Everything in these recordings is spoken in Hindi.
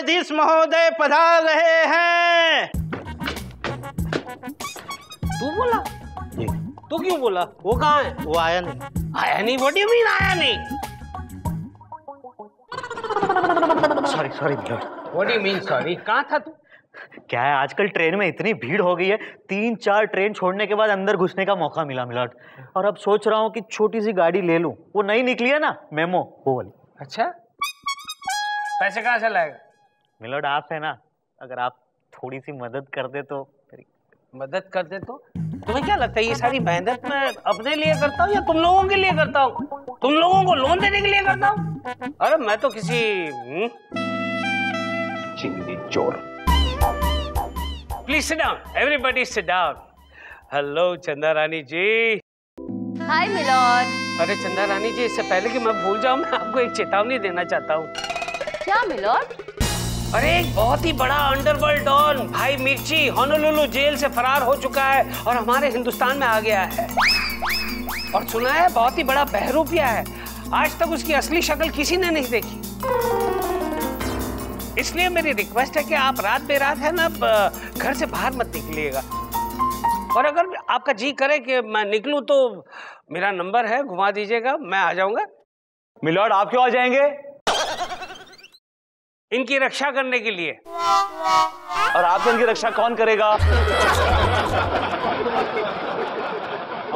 न्यायाधीश महोदय पधार रहे हैं। तू बोला? तू क्यों बोला? वो कहाँ है? वो आया नहीं। आया नहीं? व्हाट डू यू मीन आया नहीं? Sorry milord. What do you mean sorry? कहाँ था तू? क्या है, आजकल ट्रेन में इतनी भीड़ हो गई है, 3-4 ट्रेन छोड़ने के बाद अंदर घुसने का मौका मिला मिलॉर्ड। और अब सोच रहा हूँ कि छोटी सी गाड़ी ले लूं, वो नई निकली है ना मेमो, वो वाली। अच्छा, पैसे कहाँ से लाएगा? मिलॉर्ड आप है ना, अगर आप थोड़ी सी मदद कर दे तो। मदद कर दे तो? तुम्हें क्या लगता है ये सारी मेहनत मैं अपने लिए करता हूँ या तुम लोगों के लिए करता हूँ? तुम लोगों को लोन देने के लिए करता हूँ? अरे मैं तो किसी चिंगी चोर। Please sit down, everybody sit down. Hello चंदा रानी जी। हाय मिलॉर्ड। अरे चंदा रानी जी, इससे पहले कि मैं भूल जाऊं, मैं आपको एक चेतावनी देना चाहता हूँ। क्या मिलॉर्ड? अरे एक बहुत ही बड़ा अंडरवर्ल्ड डॉन भाई मिर्ची होनोलुलु जेल से फरार हो चुका है और हमारे हिंदुस्तान में आ गया है। और सुना है बहुत ही बड़ा बहरूपिया है। आज तक उसकी असली शक्ल किसी ने नहीं देखी। इसलिए मेरी रिक्वेस्ट है कि आप रात बेरात है ना घर से बाहर मत निकलिएगा। और अगर आपका जी करे कि मैं निकलूं तो मेरा नंबर है, घुमा दीजिएगा, मैं आ जाऊंगा। मिलॉर्ड आप क्यों आ जाएंगे? इनकी रक्षा करने के लिए। और आपसे इनकी रक्षा कौन करेगा?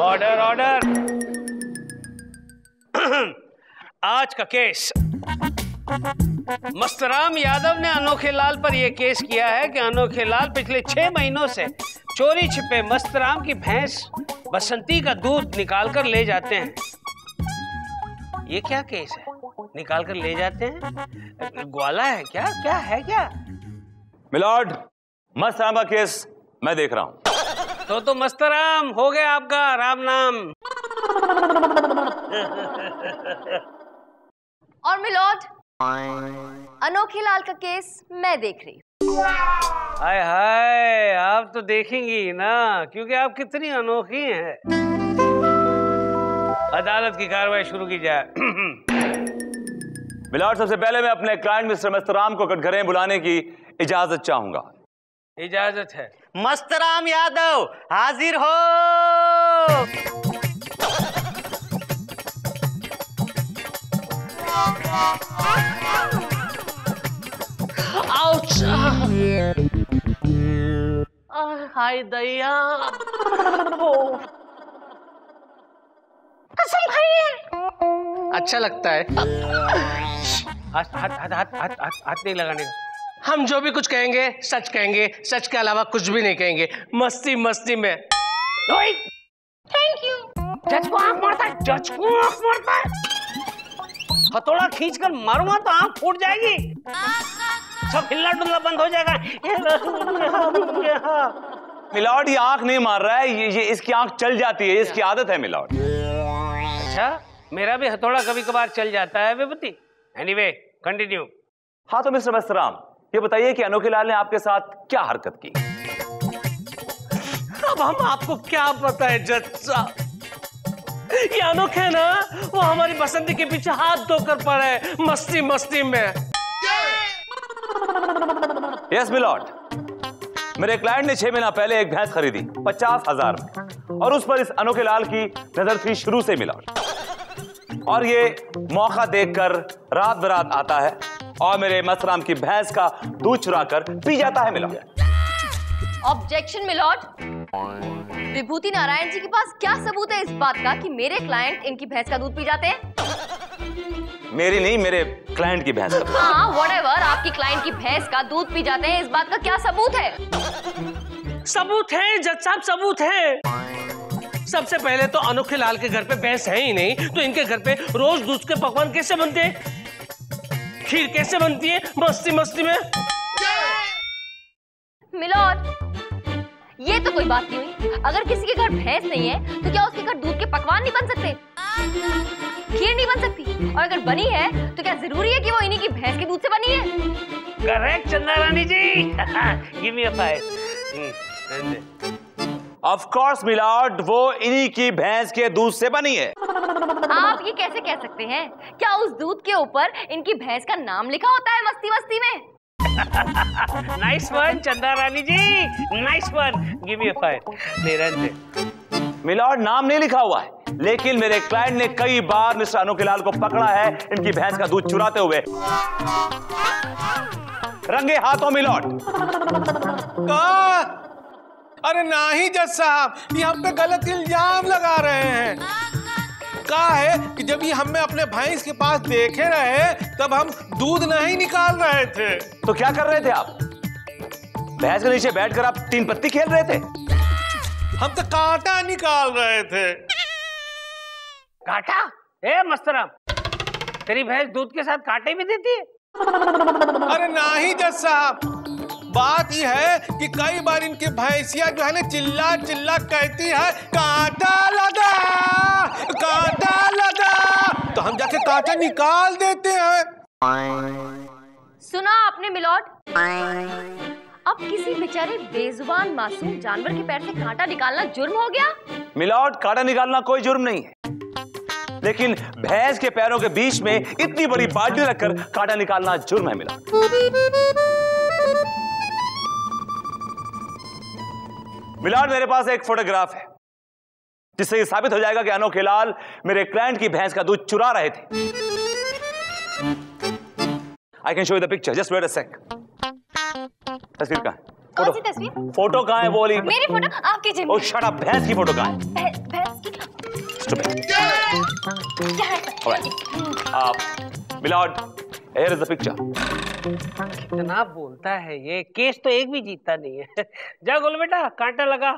Order order. आज का केस, मस्तराम यादव ने अनोखे लाल पर यह केस किया है कि अनोखे लाल पिछले 6 महीनों से चोरी छिपे मस्तराम की भैंस बसंती का दूध निकाल कर ले जाते हैं। ये क्या केस है? निकाल कर ले जाते हैं? ग्वाला है क्या? क्या है क्या? मिलॉर्ड, मस्तराम का केस मैं देख रहा हूं। तो मस्तराम हो गया आपका राम नाम। और मिलॉर्ड, अनोखे लाल का केस मैं देख रही हूँ। हाय हाय, आप तो देखेंगी ना, क्योंकि आप कितनी अनोखी हैं। अदालत की कार्रवाई शुरू की जाए। मिलॉर्ड, सबसे पहले मैं अपने क्लाइंट मिस्टर मस्तराम को कटघरे बुलाने की इजाजत चाहूंगा। इजाजत है। मस्तराम यादव हाजिर हो। हाय दैया। कसम खाई है। अच्छा लगता है। हाथ नहीं लगाने का। हम जो भी कुछ कहेंगे सच कहेंगे, सच के अलावा कुछ भी नहीं कहेंगे। मस्ती मस्ती में। Thank you. जज को आंख मारता है, जज को आंख मारता है। हथौड़ा खींचकर मारूंगा तो आंख फूट जाएगी, सब हिलना डुलना बंद हो जाएगा। मिलॉर्ड, ये आंख नहीं मार रहा है, ये इसकी आंख चल जाती है, इसकी आदत है मिलॉर्ड। अच्छा, मेरा भी हथौड़ा कभी कभार चल जाता है विभूति। Anyway, continue. हाँ तो मिस्टर मस्तराम, ये बताइए कि अनोखे लाल ने आपके साथ क्या हरकत की? अब हम आपको क्या बताएं जज साहब, ये अनोखे ना, वो हमारी बसंती के पीछे हाथ धोकर पड़े मस्ती मस्ती में। यस मिलॉर्ड, मेरे क्लाइंट ने 6 महीना पहले एक भैंस खरीदी 50,000 में, और उस पर इस अनोखे लाल की नजर थी शुरू से मिलॉर्ड। और ये मौका देखकर रात बरात आता है और मेरे मस्तराम की भैंस का दूध चुराकर पी जाता है milord. Objection milord. Vibhuti Narayan ji के पास क्या सबूत है इस बात का कि मेरे क्लाइंट इनकी भैंस का दूध पी जाते हैं? मेरी नहीं, मेरे क्लाइंट की भैंस का। हाँ व्हाटएवर, आपकी क्लाइंट की भैंस का दूध पी जाते हैं, इस बात का क्या सबूत है? सबूत है जज साहब, सबूत है। सबसे पहले तो अनोखे लाल के घर पे भैंस है ही नहीं, तो इनके घर पे रोज दूध के पकवान कैसे बनते हैं? खीर कैसे बनती है मस्ती मस्ती में? मिलॉर्ड, ये तो कोई बात नहीं हुई। अगर किसी के घर भैंस नहीं है तो क्या उसके घर दूध के पकवान नहीं बन सकते? खीर नहीं बन सकती? और अगर बनी है तो क्या जरूरी है कि वो इन्हीं की भैंस के दूध से बनी है? Correct Chanda Rani ji. Give me a 5। Of course milord, वो इन्हीं की भैंस के दूध से बनी है। आप ये कैसे कह सकते हैं? क्या उस दूध के ऊपर इनकी भैंस का नाम लिखा होता है मस्ती मस्ती में? Nice one Chanda Rani ji, nice one, give me a five. Niranjan milord, नाम नहीं लिखा हुआ है, लेकिन मेरे क्लाइंट ने कई बार मिस्टर अनोखेलाल को पकड़ा है इनकी भैंस का दूध चुराते हुए, रंगे हाथों मिलॉर्ड। अरे नहीं जज साहब, ये हम पे गलत इल्जाम लगा रहे हैं। कहा है कि जब ये हमें अपने भैंस के पास देखे रहे तब हम दूध नहीं निकाल रहे थे। तो क्या कर रहे थे आप? भैंस के नीचे बैठकर आप तीन पत्ती खेल रहे थे? हम तो कांटा निकाल रहे थे। कांटा? ए मस्तराम, तेरी भैंस दूध के साथ कांटे भी देती है? अरे नहीं जज साहब, बात यह है कि कई बार इनकी भैंसिया जो है ना चिल्ला चिल्ला कहती है कांटा लगा, कांटा लगा, तो हम जाके कांटा निकाल देते हैं। सुना आपने मिलॉर्ड? अब किसी बेचारे बेजुबान मासूम जानवर के पैर से कांटा निकालना जुर्म हो गया? मिलॉर्ड, कांटा निकालना कोई जुर्म नहीं है, लेकिन भैंस के पैरों के बीच में इतनी बड़ी बाल्टी रखकर कांटा निकालना जुर्म है मिलॉर्ड, मेरे पास एक फोटोग्राफ है जिससे ये साबित हो जाएगा कि अनोखेलाल मेरे क्लाइंट की भैंस का दूध चुरा रहे थे। I can show you the picture, just wait a sec. तस्वीर कहां है? कौन सी तस्वीर? फोटो कहां है? वो वाली मेरी फोटो आपकी जेब में। ओ शट अप, भैंस की फोटो कहां है? भैंस की? Stupid. क्या है? Milord, here is the picture. कितना बोलता है ये, केस तो एक भी जीतता नहीं है। जा गोल बेटा, कांटा लगा,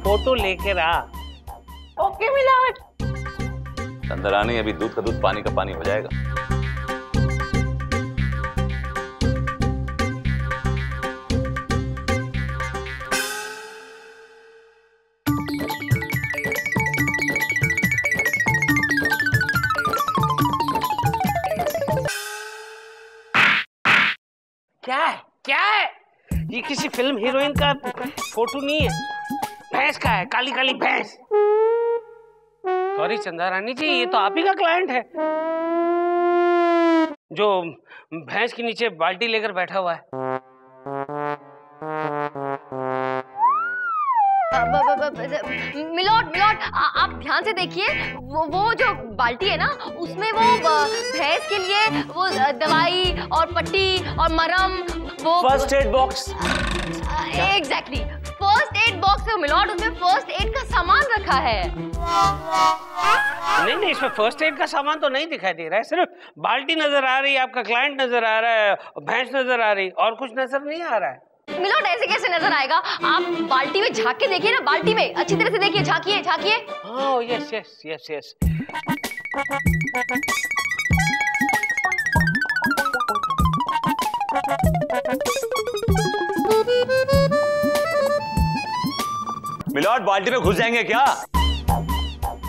फोटो लेकर आ। Okay milord. चंद्रानी, अभी दूध का दूध पानी का पानी हो जाएगा। क्या है? क्या है? ये किसी फिल्म हीरोइन का फोटो नहीं है, भैंस का है, काली काली भैंस। सॉरी चंदा रानी जी, ये तो आप ही का क्लाइंट है जो भैंस के नीचे बाल्टी लेकर बैठा हुआ है। मिलॉर्ड मिलॉर्ड, आप ध्यान से देखिए, वो जो बाल्टी है ना, उसमें वो भैंस के लिए वो दवाई और पट्टी और मरहम, वो first aid box. Exactly, first aid box है मिलॉर्ड, उसमें फर्स्ट एड का सामान रखा है। नहीं नहीं, इसमें फर्स्ट एड का सामान तो नहीं दिखाई दे रहा है, सिर्फ बाल्टी नजर आ रही है, आपका क्लाइंट नजर आ रहा है, भैंस नजर आ रही, और कुछ नजर नहीं आ रहा है। मिलॉर्ड, ऐसे कैसे नजर आएगा? आप बाल्टी में झांक के देखिए ना, बाल्टी में अच्छी तरह से देखिए, झांकिए झांकिए। हाँ, yes yes yes yes. Milord, बाल्टी में घुस जाएंगे क्या?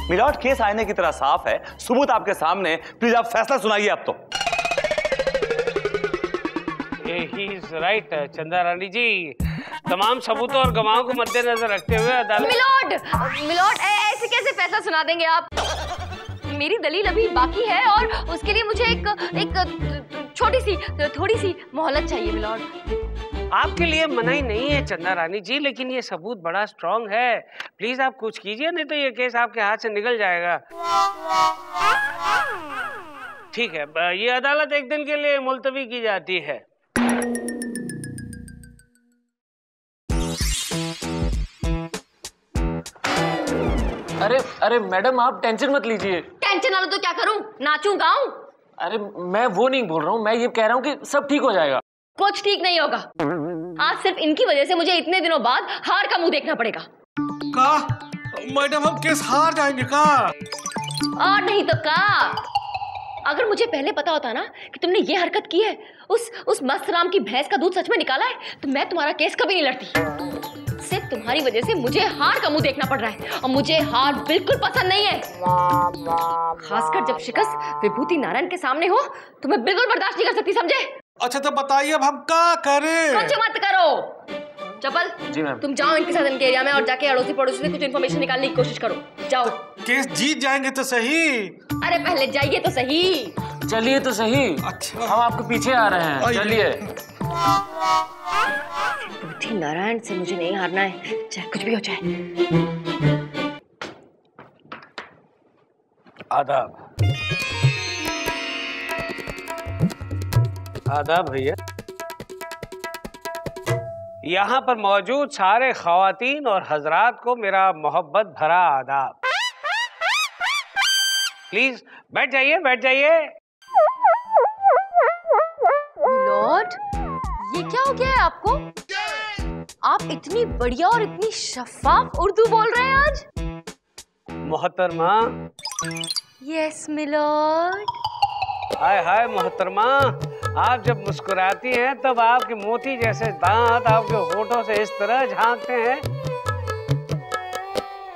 मिलॉर्ड, केस आईने की तरह साफ है, सबूत आपके सामने, प्लीज आप फैसला सुनाइए अब तो। ही इज राइट चंदा रानी जी, तमाम सबूतों और गवाहों को मद्देनजर रखते हुए अदालत। मिलॉर्ड ऐसे कैसे फैसला सुना देंगे आप? मेरी दलील अभी बाकी है और उसके लिए मुझे एक थोड़ी सी मोहलत चाहिए मिलॉर्ड। आपके लिए मनाही नहीं है चंदा रानी जी, लेकिन ये सबूत बड़ा स्ट्रांग है, प्लीज आप कुछ कीजिए, नहीं तो ये केस आपके हाथ से निकल जाएगा। ठीक है, ये अदालत एक दिन के लिए मुलतवी की जाती है। अरे अरे मैडम, आप टेंशन मत लीजिए। टेंशन ना लो तो क्या करूं? नाचूं गाऊं? अरे मैं वो नहीं बोल रहा हूँ, मैं ये कह रहा हूँ कि सब ठीक हो जाएगा। कुछ ठीक नहीं होगा, आज सिर्फ इनकी वजह से मुझे इतने दिनों बाद हार का मुंह देखना पड़ेगा। का मैडम, हम केस हार जाएंगे का? और नहीं तो का? अगर मुझे पहले पता होता ना कि तुमने ये हरकत की है, उस मस्त राम की भैंस का दूध सच में निकाला है, तो मैं तुम्हारा केस कभी नहीं लड़ती। सिर्फ तुम्हारी वजह से मुझे हार का मुंह देखना पड़ रहा है, और मुझे हार बिल्कुल पसंद नहीं है, खासकर जब शिकस्त विभूति नारायण के सामने हो, तो मैं बिल्कुल बर्दाश्त नहीं कर सकती, समझे? अच्छा तो बताइए अब हम क्या करें? कुछ मत करो। चपल, जी मैम। तुम जाओ इनके साथ इनके एरिया में और जाके अड़ोसी पड़ोसी से कुछ इन्फॉर्मेशन निकालने की कोशिश करो, जाओ। केस जीत जाएंगे तो सही। अरे पहले जाइए तो सही। चलिए तो सही। अच्छा, हम आपके पीछे आ रहे हैं, चलिए। बुद्धि नारायण से मुझे नहीं हारना है, चाहे कुछ भी हो जाए। आदाब। आदाब भैया। यहाँ पर मौजूद सारे ख्वातीन और हजरात को मेरा मोहब्बत भरा आदाब। प्लीज बैठ जाइए, बैठ जाइए। मिलोड, ये क्या हो गया है आपको? आप इतनी बढ़िया और इतनी शफाफ उर्दू बोल रहे हैं आज। मोहतरमा। Yes milord. हाय हाय मोहतरमा, आप जब मुस्कुराती हैं तब आपके मोती जैसे दांत आपके होठों से इस तरह झांकते हैं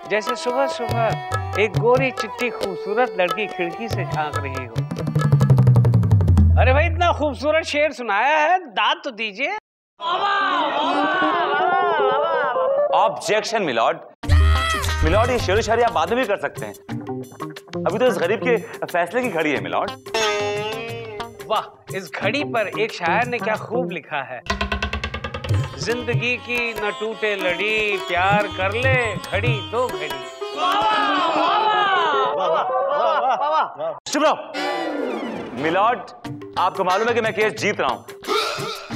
जैसे सुबह सुबह एक गोरी चिट्टी खूबसूरत लड़की खिड़की से झांक रही हो। अरे भाई, इतना खूबसूरत शेर सुनाया है, दांत तो दीजिए। Objection milord. मिलॉर्ड, ये शेर शायरी आप बाद में भी कर सकते हैं, अभी तो इस गरीब के फैसले की घड़ी है मिलॉर्ड। वाह, इस घड़ी पर एक शायर ने क्या खूब लिखा है। जिंदगी की न टूटे लड़ी, प्यार कर ले घड़ी दो घड़ी। चुप रहो मिलॉर्ड, आपको मालूम है कि मैं केस जीत रहा हूं।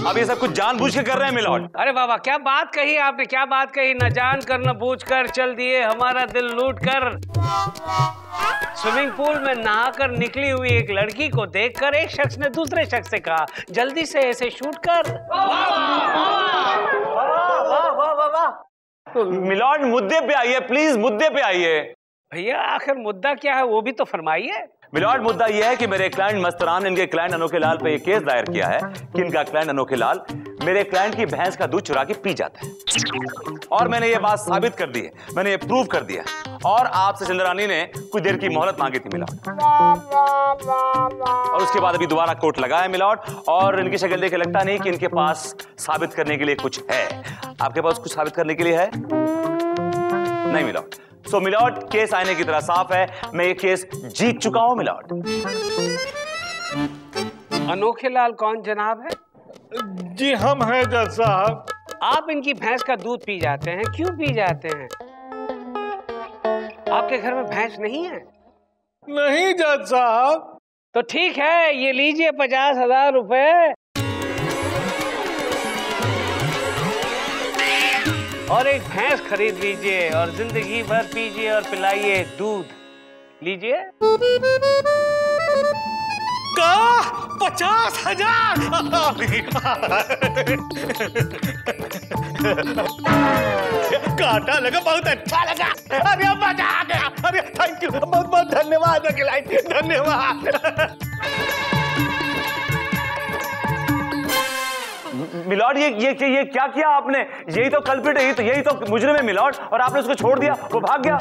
अब ये सब कुछ जानबूझ के कर रहे हैं मिलॉर्ड। अरे बाबा, क्या बात कही आपने, क्या बात कही। न जान कर न बूझ कर चल दिए हमारा दिल लूट कर। स्विमिंग पूल में नहाकर निकली हुई एक लड़की को देखकर एक शख्स ने दूसरे शख्स से कहा, जल्दी से ऐसे शूट कर। मिलॉर्ड, मुद्दे पे आइए प्लीज, मुद्दे पे आइए। भैया, आखिर मुद्दा क्या है वो भी तो फरमाइए। मिलॉर्ड, मुद्दा यह है कि मेरे क्लाइंट मस्तराम ने इनके क्लाइंट अनोखे लाल पे एक केस दायर किया है कि इनका क्लाइंट अनोखे लाल मेरे क्लाइंट की भैंस का दूध चुरा के पी जाता है, और मैंने ये बात साबित कर दी है, मैंने ये प्रूव कर दिया। और आपसे चंद्रानी ने कुछ देर की मोहलत मांगी थी मिलॉर्ड, और उसके बाद अभी दोबारा कोर्ट लगा है मिलॉर्ड, और इनकी शक्ल देख के लगता नहीं कि इनके पास साबित करने के लिए कुछ है। आपके पास कुछ साबित करने के लिए है? नहीं मिलॉर्ड। सो मिलॉर्ड, केस आईने की तरह साफ है, मैं ये केस जीत चुका हूं मिलॉर्ड। अनोखे लाल कौन जनाब है? जी हम हैं जज साहब। आप इनकी भैंस का दूध पी जाते हैं, क्यों पी जाते हैं? आपके घर में भैंस नहीं है? नहीं जज साहब। तो ठीक है, ये लीजिए 50,000 रुपए और एक भैंस खरीद लीजिए और जिंदगी भर पीजिए और पिलाइए दूध। लीजिए। का 50,000? काटा लगा, बहुत अच्छा लगा। अरे मजा आ गया। अरे थैंक यू, बहुत बहुत धन्यवाद क्लाइंट, धन्यवाद। मिलॉर्ड, ये क्या किया आपने? यही तो कल्प्रिट है, यही तो मुजरिम है मिलॉर्ड, और आपने उसको छोड़ दिया, वो भाग गया।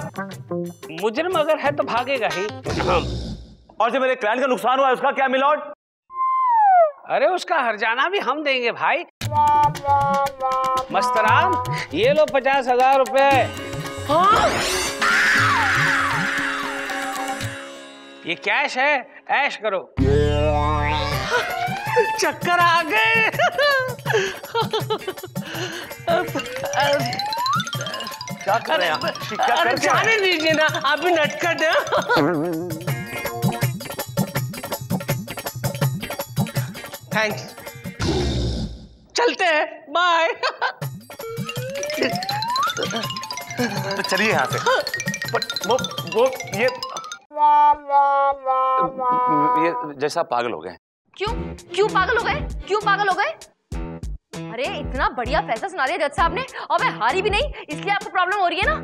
मुजरिम अगर है तो भागेगा ही। और जो मेरे क्लाइंट का नुकसान हुआ है उसका क्या मिलॉर्ड? अरे उसका हर्जाना भी हम देंगे भाई। मस्तराम, ये लो 50,000 रुपए। ये कैश है, ऐश करो। चक्कर आ गए। क्या कर रहे हैं आप? क्या कर जाने दीजिए ना, आप भी नटखट हैं। थैंक्स, चलते हैं, बाय। तो चलिए यहाँ से। वो ये जैसा पागल हो गए। क्यों पागल हो गए? क्यों पागल हो गए? अरे इतना बढ़िया फैसला सुना दिया जज साहब ने, और मैं हारी भी नहीं, इसलिए आपको प्रॉब्लम हो रही है ना।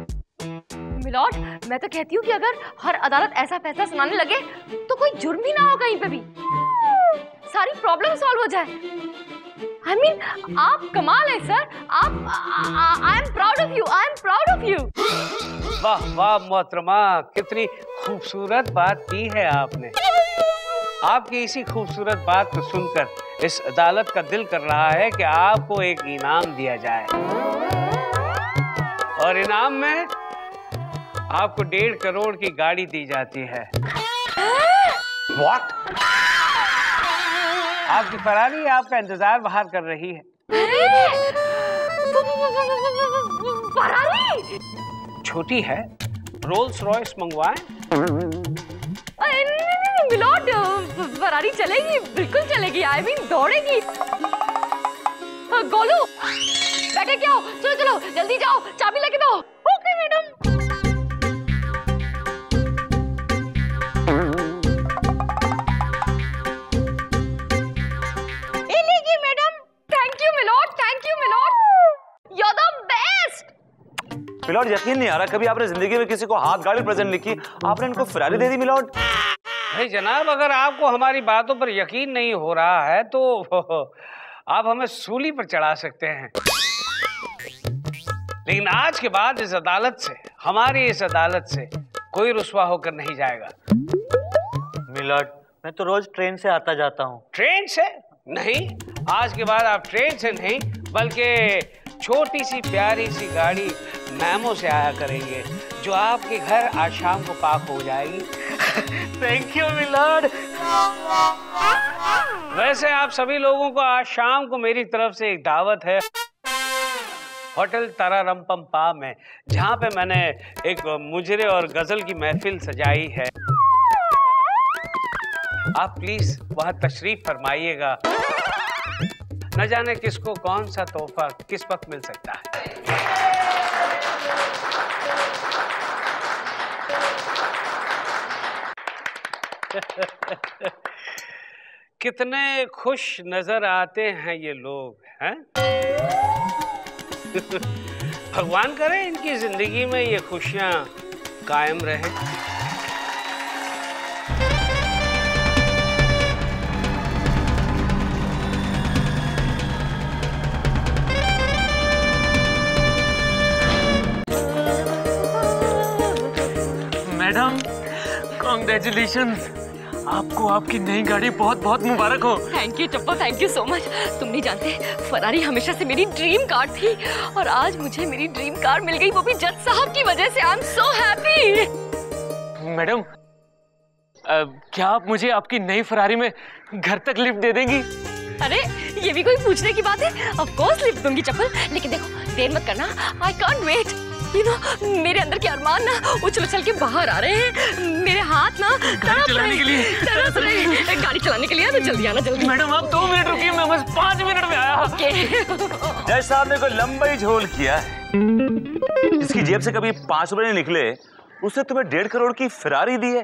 मिलॉर्ड, मैं तो कहती हूँ कि अगर हर अदालत ऐसा फैसला सुनाने लगे तो कोई जुर्म ही ना हो कहीं पे भी, सारी प्रॉब्लम सॉल्व हो जाए। I mean, आप कमाल है sir. I am proud of you, I am proud of you. वाह वाह मोहतरमा, कितनी खूबसूरत बात की है आपने। आपकी इसी खूबसूरत बात को सुनकर इस अदालत का दिल कर रहा है कि आपको एक इनाम दिया जाए, और इनाम में आपको 1.5 करोड़ की गाड़ी दी जाती है। What? आपकी फरारी आपका इंतजार बाहर कर रही है। फरारी छोटी है, रोल्स रॉयस मंगवाएं? नहीं मिलॉर्ड, फरारी चलेगी, बिल्कुल चलेगी। आई मीन दौड़ेगी। गोलू बैठे क्या हो? चलो चलो जल्दी जाओ, चाबी लेके दो। Okay madam. Madam thank you milord, thank you milord, you are the best. Milord यकीन नहीं आ रहा, कभी आपने जिंदगी में किसी को हाथ गाड़ी प्रेजेंट नहीं की, आपने इनको फेरारी दे दी मिलॉर्ड। भाई जनाब, अगर आपको हमारी बातों पर यकीन नहीं हो रहा है तो आप हमें सूली पर चढ़ा सकते हैं, लेकिन आज के बाद इस अदालत से, हमारी इस अदालत से कोई रुस्वा होकर नहीं जाएगा। मिलॉर्ड मैं तो रोज ट्रेन से आता जाता हूँ। ट्रेन से नहीं, आज के बाद आप ट्रेन से नहीं बल्कि छोटी सी प्यारी सी गाड़ी मैमो से आया करेंगे, जो आपके घर आज शाम को पार्क हो जाएगी। Thank you milord. वैसे आप सभी लोगों को आज शाम को मेरी तरफ से एक दावत है होटल तारारंपम पा में, जहां पे मैंने एक मुजरे और गजल की महफिल सजाई है। आप प्लीज वहां तशरीफ फरमाइएगा, न जाने किसको कौन सा तोहफा किस वक्त मिल सकता है। कितने खुश नजर आते हैं ये लोग, हैं? भगवान करे इनकी जिंदगी में ये खुशियां कायम रहे। मैडम कॉन्ग्रेचुलेशंस, आपको आपकी नई गाड़ी बहुत बहुत मुबारक हो। थैंक यू चप्पा, थैंक यू सो मच। तुम नहीं जानते, फरारी हमेशा से मेरी ड्रीम कार थी और आज मुझे मेरी ड्रीम कार मिल गई, वो भी जज साहब की वजह से। I am so happy. Madam क्या आप मुझे आपकी नई फरारी में घर तक लिफ्ट दे देंगी? अरे ये भी कोई पूछने की बात है? ऑफ कोर्स लिफ्ट दूंगी चप्पल, लेकिन देखो देर मत करना। I can't wait. You know मेरे अंदर के अरमान ना उछल उछल के बाहर आ रहे हैं। मेरे हाथ ना गाड़ी चलाने के लिए तरस रहे। गाड़ी चलाने के लिए तो जल्दी आना, जल्दी। मैडम आप 2 मिनट रुकिए, मैं बस 5 मिनट में आया। ओके। जज साहब ने कोई लंबा ही झोल किया है। इसकी जेब से कभी 5 रुपए नहीं निकले, उसने तुम्हें 1.5 करोड़ की फिरारी दी है।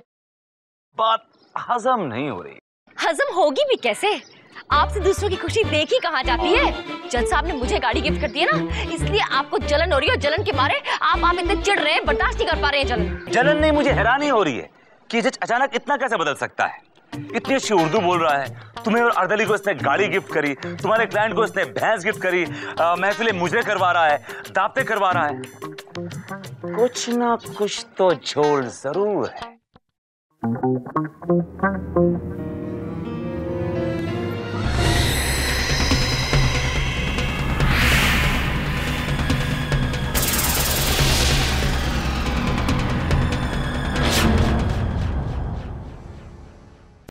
बात हजम नहीं हो रही। हजम होगी भी कैसे? आपसे दूसरों की खुशी देखी कहाँ जाती है? जज साहब ने मुझे गाड़ी गिफ्ट कर दी है ना, इसलिए आपको जलन हो रही है और जलन के मारे आप इतने चिढ़ रहे हैं, बर्दाश्त नहीं कर पा रहे हैं जलन। जलन नहीं, मुझे हैरानी हो रही है कि जज अचानक इतना कैसे बदल सकता है। इतनी अच्छी उर्दू बोल रहा है, तुम्हें और अर्दली को इसने गाड़ी गिफ्ट करी, तुम्हारे क्लाइंट को इसने भैंस गिफ्ट करी, महफिलें मुझे करवा रहा है, दावतें करवा रहा है। कुछ ना कुछ तो झोल जरूर है।